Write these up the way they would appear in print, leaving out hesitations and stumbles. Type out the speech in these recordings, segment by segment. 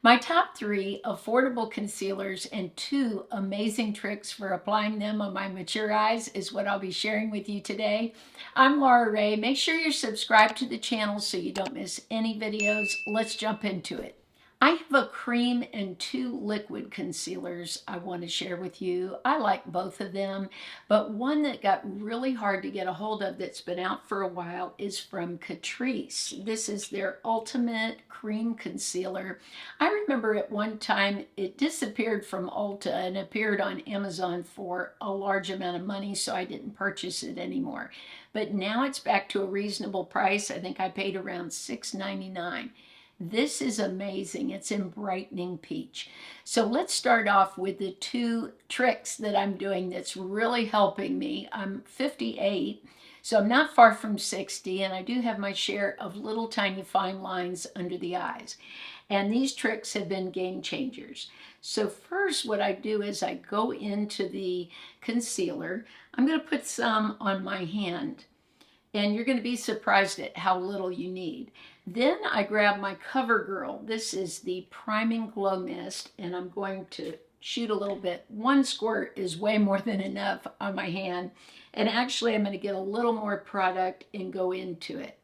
My top three affordable concealers and two amazing tricks for applying them on my mature eyes is what I'll be sharing with you today. I'm Laura Ray. Make sure you're subscribed to the channel so you don't miss any videos. Let's jump into it. I have a cream and two liquid concealers I want to share with you. I like both of them, but one that got really hard to get a hold of that's been out for a while is from Catrice. This is their Ultimate Cream Concealer. I remember at one time it disappeared from Ulta and appeared on Amazon for a large amount of money, so I didn't purchase it anymore. But now it's back to a reasonable price. I think I paid around $6.99. This is amazing. It's in Brightening Peach. So let's start off with the two tricks that I'm doing that's really helping me. I'm 58, so I'm not far from 60, and I do have my share of little tiny fine lines under the eyes. And these tricks have been game changers. So first what I do is I go into the concealer. I'm going to put some on my hand, and you're going to be surprised at how little you need. Then I grab my CoverGirl. This is the Priming Glow Mist, and I'm going to shoot a little bit. One squirt is way more than enough on my hand, and actually I'm going to get a little more product and go into it.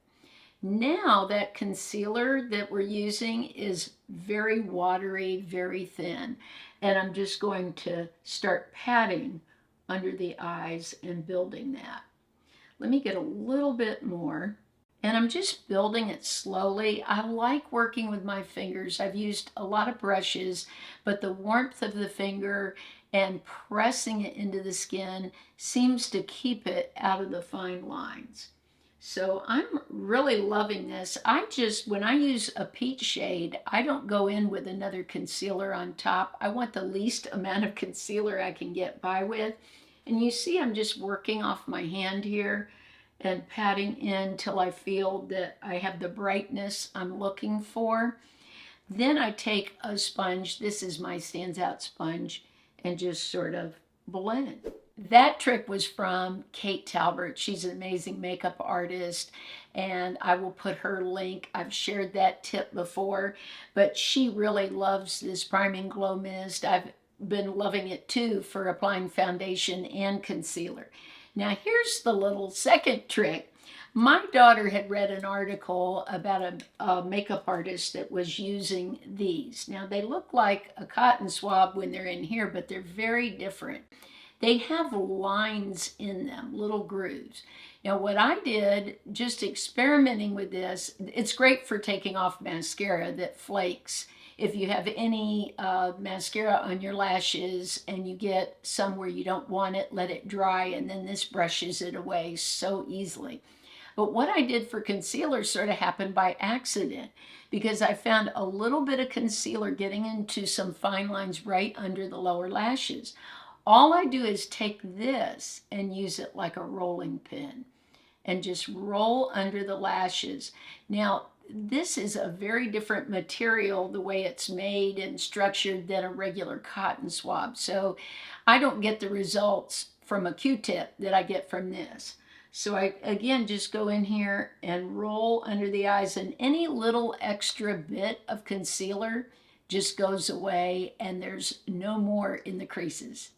Now that concealer that we're using is very watery, very thin, and I'm just going to start patting under the eyes and building that. Let me get a little bit more. And I'm just building it slowly. I like working with my fingers. I've used a lot of brushes, but the warmth of the finger and pressing it into the skin seems to keep it out of the fine lines. So I'm really loving this. When I use a peach shade, I don't go in with another concealer on top. I want the least amount of concealer I can get by with. And you see I'm just working off my hand here and patting in till I feel that I have the brightness I'm looking for. Then I take a sponge, this is my Stands Out sponge, and just sort of blend. That trick was from Kate Talbert. She's an amazing makeup artist, and I will put her link. I've shared that tip before, but she really loves this Priming Glow Mist. I've been loving it too for applying foundation and concealer. Now here's the little second trick. My daughter had read an article about a makeup artist that was using these. Now they look like a cotton swab when they're in here, but they're very different. They have lines in them, little grooves. Now what I did, just experimenting with this, it's great for taking off mascara that flakes. If you have any mascara on your lashes and you get some where you don't want it, let it dry, and then this brushes it away so easily. But what I did for concealer sort of happened by accident, because I found a little bit of concealer getting into some fine lines right under the lower lashes. All I do is take this and use it like a rolling pin and just roll under the lashes. Now, this is a very different material, the way it's made and structured, than a regular cotton swab. So I don't get the results from a Q-tip that I get from this. So I, again, just go in here and roll under the eyes, and any little extra bit of concealer just goes away, and there's no more in the creases.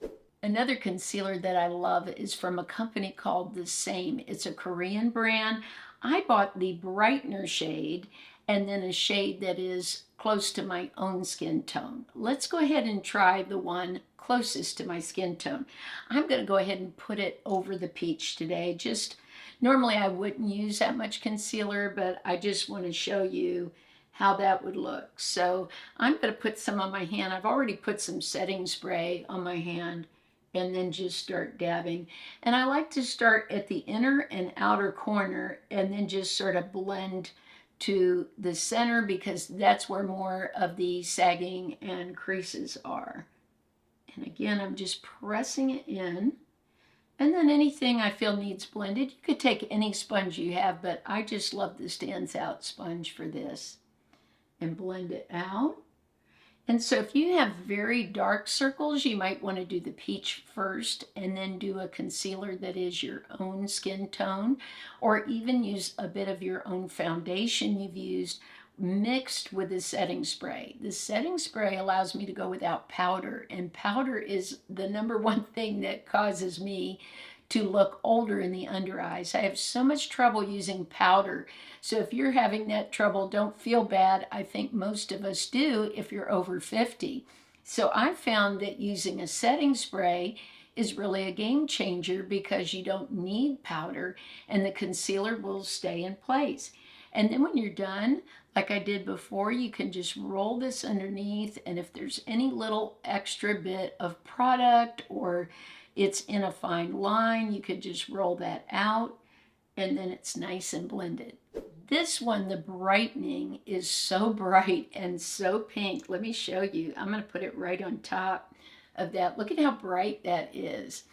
Another concealer that I love is from a company called the Saem. It's a Korean brand. I bought the Brightener shade and then a shade that is close to my own skin tone. Let's go ahead and try the one closest to my skin tone. I'm going to go ahead and put it over the peach today. Normally I wouldn't use that much concealer, but I just want to show you how that would look. So I'm going to put some on my hand. I've already put some setting spray on my hand, and then just start dabbing. And I like to start at the inner and outer corner and then just sort of blend to the center, because that's where more of the sagging and creases are. And again, I'm just pressing it in. And then anything I feel needs blended, you could take any sponge you have, but I just love the Stands Out sponge for this. And blend it out. And so if you have very dark circles, you might want to do the peach first and then do a concealer that is your own skin tone, or even use a bit of your own foundation you've used mixed with the setting spray. The setting spray allows me to go without powder, and powder is the number one thing that causes me to look older in the under eyes. I have so much trouble using powder. So if you're having that trouble, don't feel bad. I think most of us do if you're over 50. So I found that using a setting spray is really a game changer because you don't need powder and the concealer will stay in place. And then when you're done, like I did before, you can just roll this underneath, and if there's any little extra bit of product or it's in a fine line, you could just roll that out, and then it's nice and blended. This one, the Brightening, is so bright and so pink. Let me show you. I'm going to put it right on top of that. Look at how bright that is.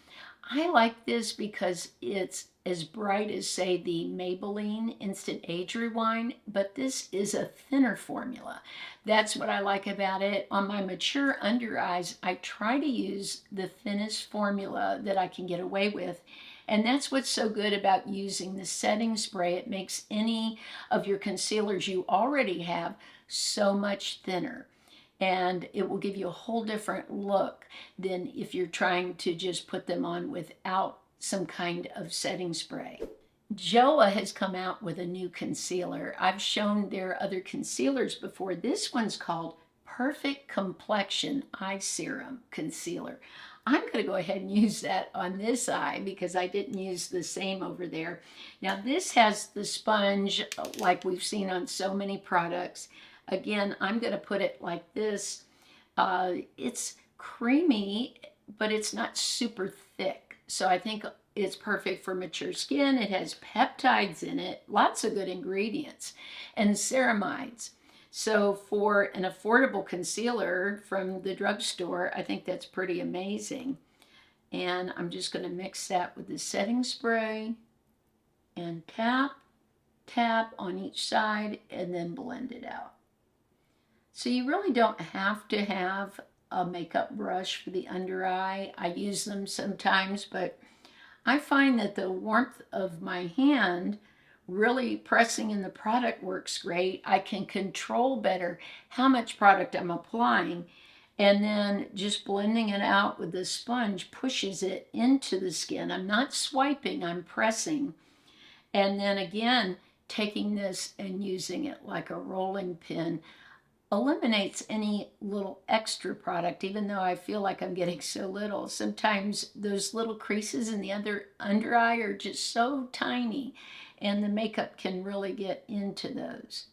I like this because it's as bright as, say, the Maybelline Instant Age Rewind, but this is a thinner formula. That's what I like about it. On my mature under eyes, I try to use the thinnest formula that I can get away with. And that's what's so good about using the setting spray. It makes any of your concealers you already have so much thinner. And it will give you a whole different look than if you're trying to just put them on without some kind of setting spray. Joah has come out with a new concealer. I've shown their other concealers before. This one's called Perfect Complexion Eye Serum Concealer. I'm going to go ahead and use that on this eye because I didn't use the same over there. Now this has the sponge like we've seen on so many products. Again, I'm going to put it like this. It's creamy, but it's not super thick. So I think it's perfect for mature skin. It has peptides in it, lots of good ingredients, and ceramides. So for an affordable concealer from the drugstore, I think that's pretty amazing. And I'm just going to mix that with the setting spray and tap, tap on each side, and then blend it out. So you really don't have to have a makeup brush for the under eye. I use them sometimes, but I find that the warmth of my hand really pressing in the product works great. I can control better how much product I'm applying, and then just blending it out with the sponge pushes it into the skin. I'm not swiping, I'm pressing. And then again, taking this and using it like a rolling pin eliminates any little extra product, even though I feel like I'm getting so little. Sometimes those little creases in the under eye are just so tiny, and the makeup can really get into those.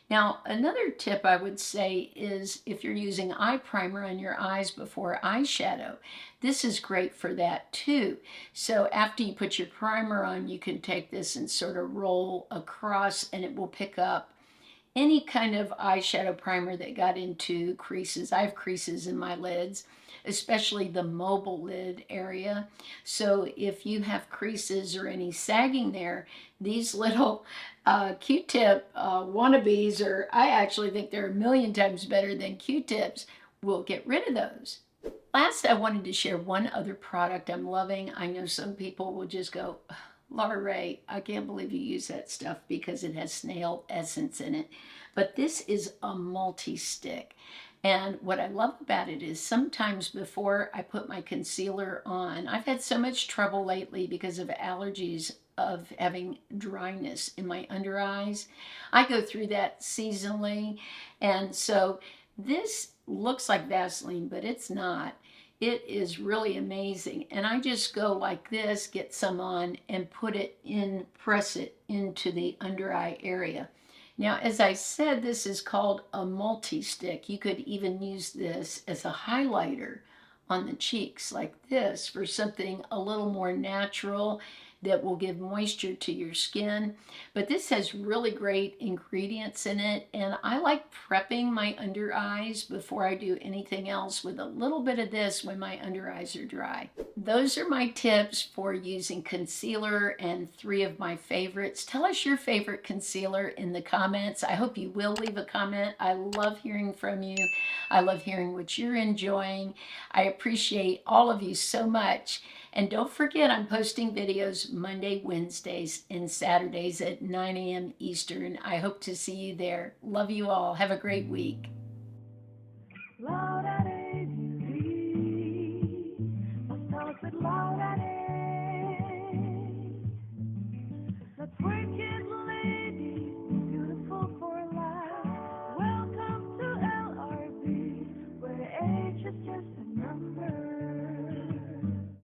Now, another tip I would say is if you're using eye primer on your eyes before eyeshadow, this is great for that too. So after you put your primer on, you can take this and sort of roll across, and it will pick up any kind of eyeshadow primer that got into creases. I have creases in my lids, especially the mobile lid area. So if you have creases or any sagging there, these little Q-tip wannabes, or I actually think they're a million times better than Q-tips, will get rid of those. Last, I wanted to share one other product I'm loving. I know some people will just go, Laura Ray, I can't believe you use that stuff because it has snail essence in it. But this is a multi-stick. And what I love about it is sometimes before I put my concealer on, I've had so much trouble lately because of allergies of having dryness in my under eyes. I go through that seasonally. And so this looks like Vaseline, but it's not. It is really amazing. And I just go like this, get some on, and put it in, press it into the under eye area. Now, as I said, this is called a multi-stick. You could even use this as a highlighter on the cheeks like this for something a little more natural that will give moisture to your skin. But this has really great ingredients in it, and I like prepping my under eyes before I do anything else with a little bit of this when my under eyes are dry. Those are my tips for using concealer and 3 of my favorites. Tell us your favorite concealer in the comments. I hope you will leave a comment. I love hearing from you. I love hearing what you're enjoying. I appreciate all of you so much. And don't forget, I'm posting videos Monday, Wednesdays, and Saturdays at 9 a.m. Eastern. I hope to see you there. Love you all. Have a great week. Loud and easy, with loud and